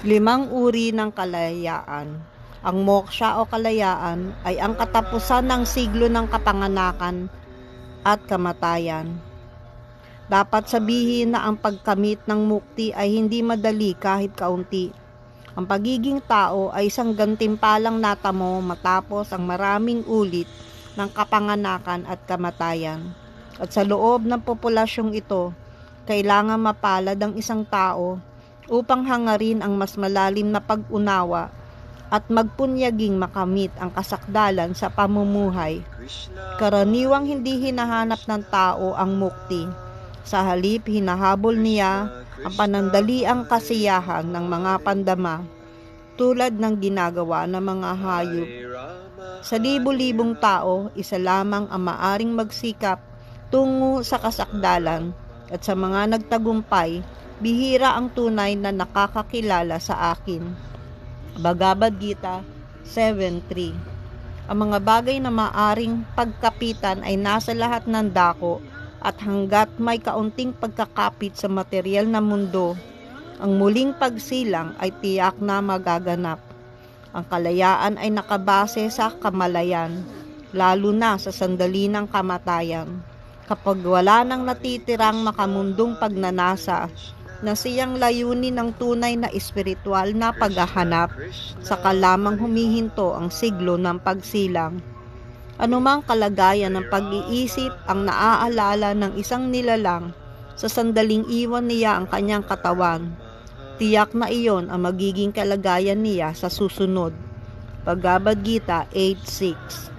Limang uri ng kalayaan. Ang moksha o kalayaan ay ang katapusan ng siglo ng kapanganakan at kamatayan. Dapat sabihin na ang pagkamit ng mukti ay hindi madali kahit kaunti. Ang pagiging tao ay isang gantimpalang natamo matapos ang maraming ulit ng kapanganakan at kamatayan. At sa loob ng populasyong ito, kailangan mapalad ang isang tao upang hangarin ang mas malalim na pag-unawa at magpunyaging makamit ang kasakdalan sa pamumuhay. Karaniwang hindi hinahanap ng tao ang mukti. Sa halip, hinahabol niya ang panandaliang kasiyahan ng mga pandama tulad ng ginagawa ng mga hayop. Sa libu-libong tao, isa lamang ang maaring magsikap tungo sa kasakdalan at sa mga nagtagumpay, bihira ang tunay na nakakakilala sa akin. Bhagavad Gita 7.3. Ang mga bagay na maaring pagkapitan ay nasa lahat ng dako at hanggat may kaunting pagkakapit sa material na mundo, ang muling pagsilang ay tiyak na magaganap. Ang kalayaan ay nakabase sa kamalayan, lalo na sa sandali ng kamatayan. Kapag wala nang natitirang makamundong pagnanasa na siyang layunin ng tunay na espiritual na paghahanap, saka lamang humihinto ang siglo ng pagsilang. Anumang kalagayan ng pag-iisip ang naaalala ng isang nilalang sa sandaling iwan niya ang kanyang katawan, tiyak na iyon ang magiging kalagayan niya sa susunod. Bhagavad Gita 8.6.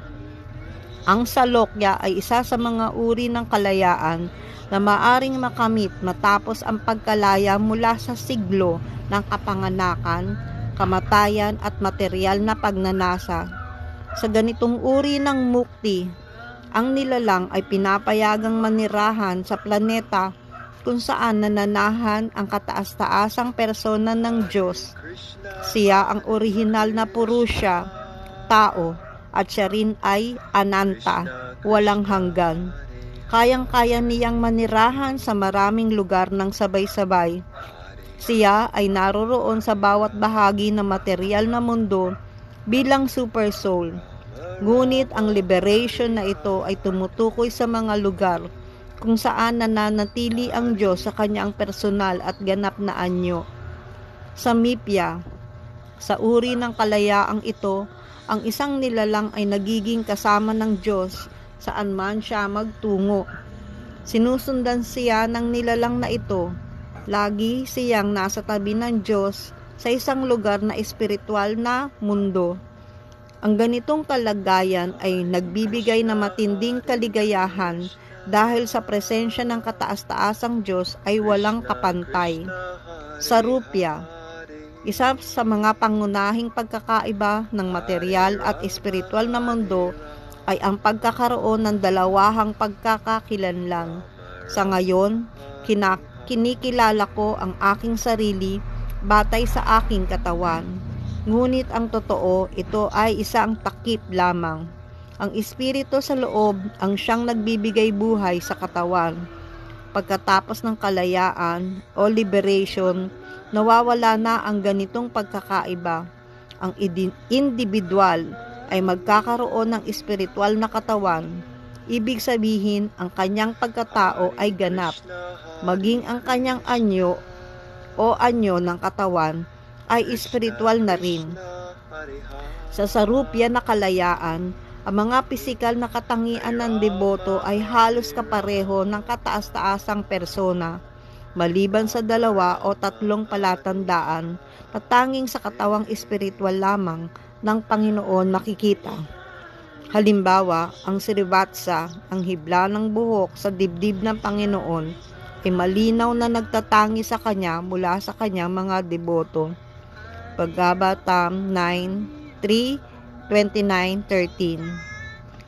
Ang salokya ay isa sa mga uri ng kalayaan na maaring makamit matapos ang pagkalaya mula sa siglo ng kapanganakan, kamatayan at material na pagnanasa. Sa ganitong uri ng mukti, ang nilalang ay pinapayagang manirahan sa planeta kung saan nananahan ang kataas-taasang persona ng Diyos. Siya ang orihinal na Purusha, tao, at siya rin ay Ananta, walang hanggan. Kayang-kaya niyang manirahan sa maraming lugar ng sabay-sabay. Siya ay naroroon sa bawat bahagi ng material na mundo bilang super soul. Ngunit ang liberation na ito ay tumutukoy sa mga lugar kung saan nananatili ang Diyos sa kanyang personal at ganap na anyo. Sa Mipya, sa uri ng kalayaang ito, ang isang nilalang ay nagiging kasama ng Diyos saan man siya magtungo. Sinusundan siya ng nilalang na ito. Lagi siyang nasa tabi ng Diyos sa isang lugar na espiritual na mundo. Ang ganitong kalagayan ay nagbibigay ng matinding kaligayahan dahil sa presensya ng kataas-taasang Diyos ay walang kapantay. Sa Rupya, isa sa mga pangunahing pagkakaiba ng material at espiritual na mundo ay ang pagkakaroon ng dalawahang pagkakakilanlan. Sa ngayon, kinikilala ko ang aking sarili batay sa aking katawan. Ngunit ang totoo, ito ay isang takip lamang. Ang espiritu sa loob ang siyang nagbibigay buhay sa katawan. Pagkatapos ng kalayaan o liberation, nawawala na ang ganitong pagkakaiba. Ang individual ay magkakaroon ng espiritual na katawan. Ibig sabihin, ang kanyang pagkatao ay ganap. Maging ang kanyang anyo o anyo ng katawan ay espiritual na rin. Sa sarupya na kalayaan, ang mga pisikal na katangian ng deboto ay halos kapareho ng kataas-taasang persona, maliban sa 2 o 3 palatandaan na tanging sa katawang espiritual lamang ng Panginoon makikita. Halimbawa, ang srivatsa, ang hibla ng buhok sa dibdib ng Panginoon, ay malinaw na nagtatangi sa Kanya mula sa Kanyang mga deboto. Bhagavatam 9:3 29:13.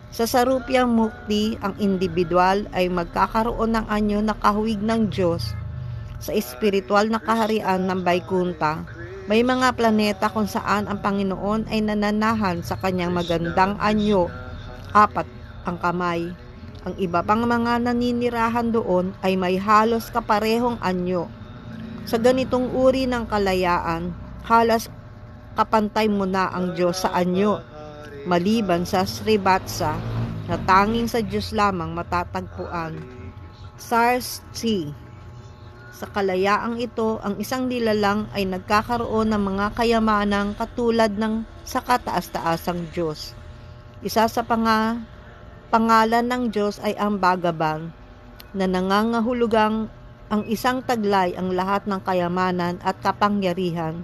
Sa sarupyang mukti, ang individual ay magkakaroon ng anyo na kahawig ng Diyos sa espiritual na kaharian ng Vaikunta. May mga planeta kung saan ang Panginoon ay nananahan sa kanyang magandang anyo, 4 ang kamay. Ang iba pang mga naninirahan doon ay may halos kaparehong anyo. Sa ganitong uri ng kalayaan, halos kapantay mo na ang Diyos sa anyo, maliban sa Srivatsa na tanging sa Diyos lamang matatagpuan. Sarsti. Sa kalayaang ito, ang isang nilalang ay nagkakaroon ng mga kayamanang katulad ng sa kataas-taasang Diyos. Isa sa pangalan ng Diyos ay ang Bhagavan, na nangangahulugang ang isang taglay ang lahat ng kayamanan at kapangyarihan.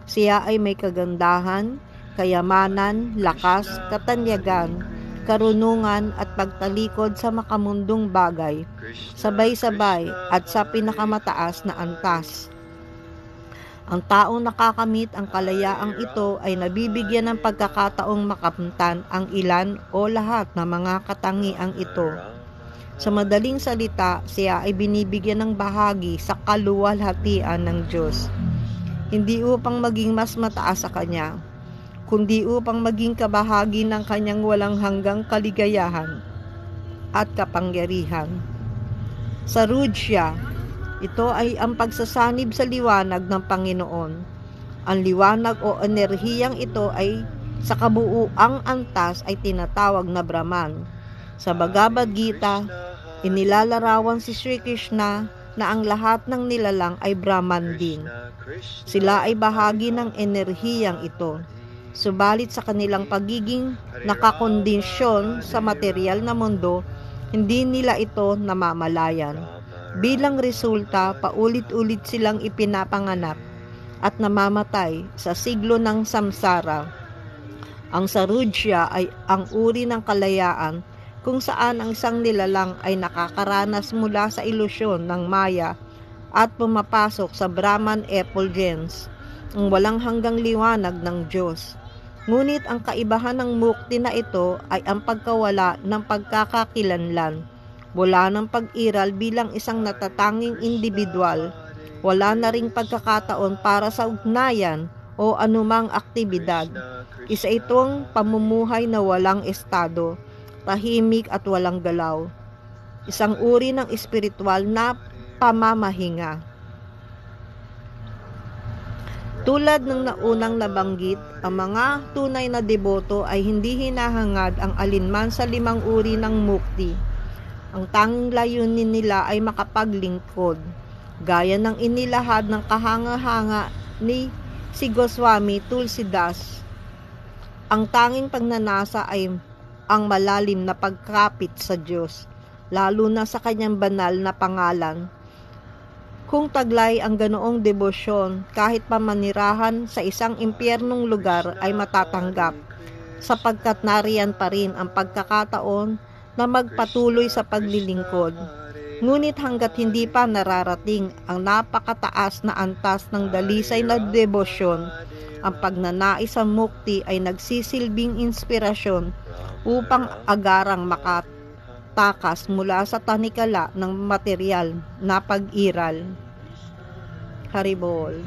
Siya ay may kagandahan, kayamanan, lakas, katanyagan, karunungan at pagtalikod sa makamundong bagay, sabay-sabay at sa pinakamataas na antas. Ang taong nakakamit ang kalayaang ito ay nabibigyan ng pagkakataong makamtan ang ilan o lahat ng mga katangiang ito. Sa madaling salita, siya ay binibigyan ng bahagi sa kaluwalhatian ng Diyos, hindi upang maging mas mataas sa Kanya, kundi upang maging kabahagi ng Kanyang walang hanggang kaligayahan at kapangyarihan. Sa Rudya, ito ay ang pagsasanib sa liwanag ng Panginoon. Ang liwanag o enerhiyang ito ay sa kabuuang antas ay tinatawag na Brahman. Sa Bhagavad Gita, inilalarawan si Sri Krishna na ang lahat ng nilalang ay Brahman din. Sila ay bahagi ng enerhiyang ito. Subalit sa kanilang pagiging nakakondisyon sa material na mundo, hindi nila ito namamalayan. Bilang resulta, paulit-ulit silang ipinapanganak at namamatay sa siglo ng samsara. Ang Sarudya ay ang uri ng kalayaan kung saan ang isang nilalang ay nakakaranas mula sa ilusyon ng Maya at pumapasok sa Brahman effulgence, ang walang hanggang liwanag ng Diyos. Ngunit ang kaibahan ng mukti na ito ay ang pagkawala ng pagkakakilanlan. Wala ng pag-iral bilang isang natatanging individual. Wala na ring pagkakataon para sa ugnayan o anumang aktibidad. Isa itong pamumuhay na walang estado, tahimik at walang galaw. Isang uri ng espiritual na pamamahinga. Tulad ng naunang nabanggit, ang mga tunay na deboto ay hindi hinahangad ang alinman sa 5 uri ng mukti. Ang tanging layunin nila ay makapaglingkod, gaya ng inilahad ng kahanga-hanga ni si Goswami Tulsidas. Ang tanging pagnanasa ay ang malalim na pagkapit sa Diyos, lalo na sa kanyang banal na pangalan. Kung taglay ang ganoong debosyon, kahit pamanirahan sa isang impyernong lugar ay matatanggap, sapagkat nariyan pa rin ang pagkakataon na magpatuloy sa paglilingkod. Ngunit hanggat hindi pa nararating ang napakataas na antas ng dalisay na debosyon, ang pagnanais sa mukti ay nagsisilbing inspirasyon upang agarang makatakas mula sa tanikala ng material na pag-iral. Haribol.